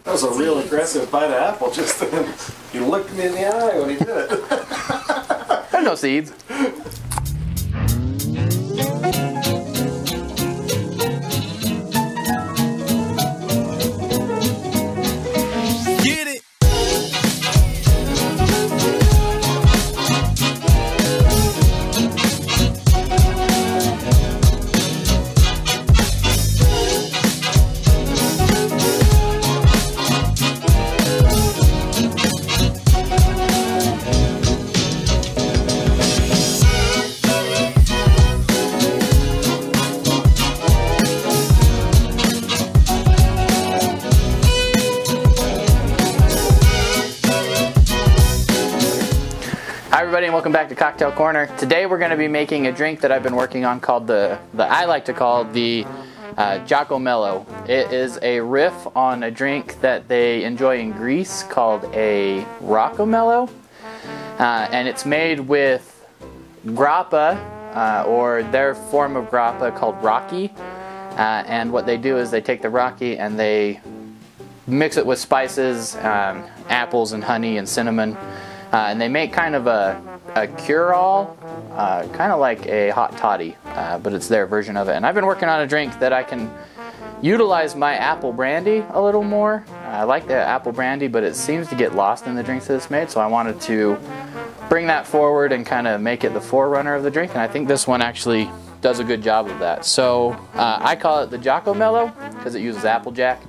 That was a real aggressive bite of apple just then. He looked me in the eye when he did it. There's no seeds. Get it. Hi everybody and welcome back to Cocktail Corner. Today we're going to be making a drink that I've been working on called I like to call the Jakomelo. It is a riff on a drink that they enjoy in Greece called a Jakomelo. And it's made with grappa, or their form of grappa called raki. And what they do is they take the raki and they mix it with spices, apples and honey and cinnamon. And they make kind of a cure-all, kind of like a hot toddy, but it's their version of it. And I've been working on a drink that I can utilize my apple brandy a little more. I like the apple brandy, but it seems to get lost in the drinks that it's made, so I wanted to bring that forward and kind of make it the forerunner of the drink, and I think this one actually does a good job of that. So I call it the Jakomelo because it uses Applejack.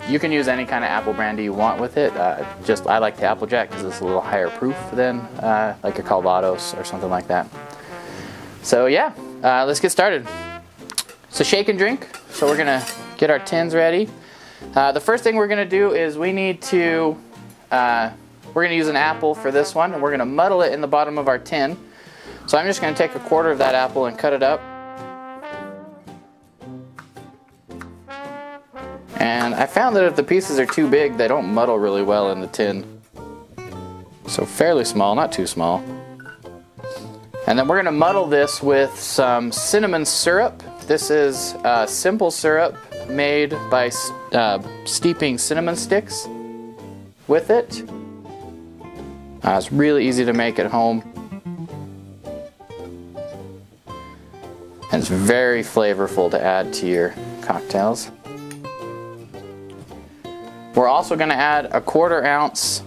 You can use any kind of apple brandy you want with it. I like the Applejack because it's a little higher proof than like a Calvados or something like that. So yeah, let's get started. It's a shake and drink, so we're gonna get our tins ready. The first thing we're gonna do is we need to, we're gonna use an apple for this one, and we're gonna muddle it in the bottom of our tin. So I'm just gonna take a quarter of that apple and cut it up. And I found that if the pieces are too big, they don't muddle really well in the tin. So fairly small, not too small. And then we're going to muddle this with some cinnamon syrup. This is simple syrup made by steeping cinnamon sticks with it. It's really easy to make at home. And it's very flavorful to add to your cocktails. We're also going to add a 1/4 ounce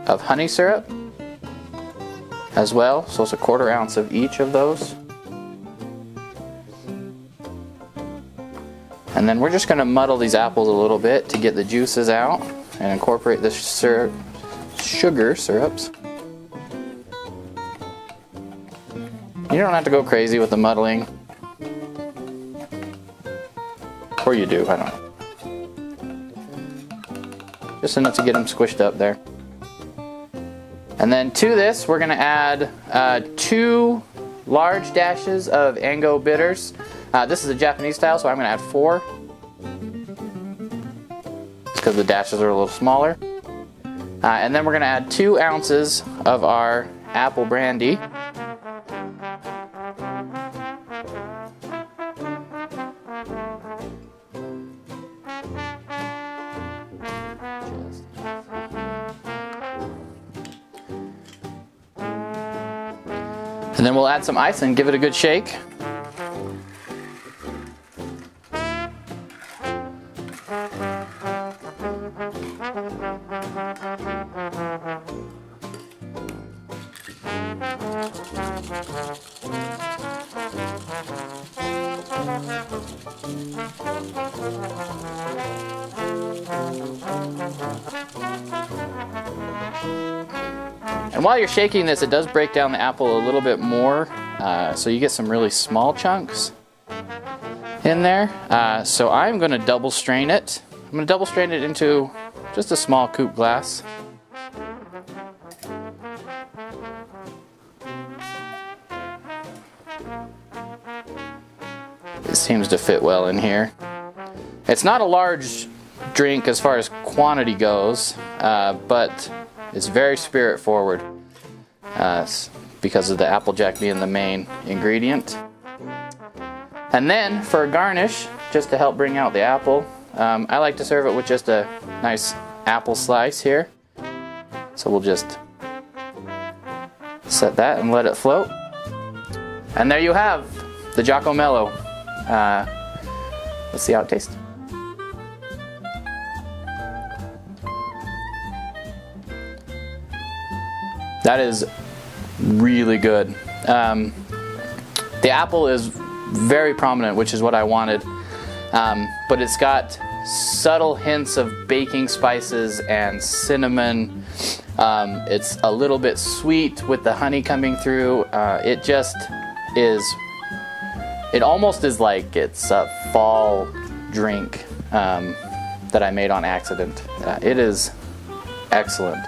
of honey syrup as well, so it's a 1/4 ounce of each of those. And then we're just going to muddle these apples a little bit to get the juices out and incorporate the sugar syrups. You don't have to go crazy with the muddling, or you do, I don't know. Just enough to get them squished up there. And then to this, we're going to add 2 large dashes of Ango bitters. This is a Japanese style, so I'm going to add 4. It's because the dashes are a little smaller. And then we're going to add 2 ounces of our apple brandy. And then we'll add some ice and give it a good shake. And while you're shaking this, it does break down the apple a little bit more, so you get some really small chunks in there. So I'm going to double strain it. I'm going to double strain it into just a small coupe glass. It seems to fit well in here. It's not a large drink as far as quantity goes, but it's very spirit forward because of the Applejack being the main ingredient. And then for a garnish, just to help bring out the apple, I like to serve it with just a nice apple slice here. So we'll just set that and let it float. And there you have the Jakomelo. Let's see how it tastes. That is really good. The apple is very prominent, which is what I wanted, but it's got subtle hints of baking spices and cinnamon. It's a little bit sweet with the honey coming through. It just is, it almost is like it's a fall drink that I made on accident. It is excellent.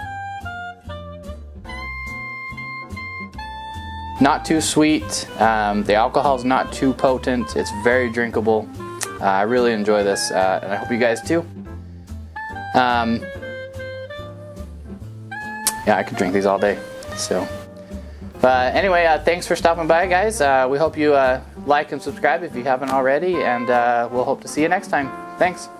Not too sweet, the alcohol's not too potent, it's very drinkable. I really enjoy this, and I hope you guys do. Yeah, I could drink these all day. So, anyway, thanks for stopping by, guys. We hope you like and subscribe if you haven't already, and we'll hope to see you next time. Thanks.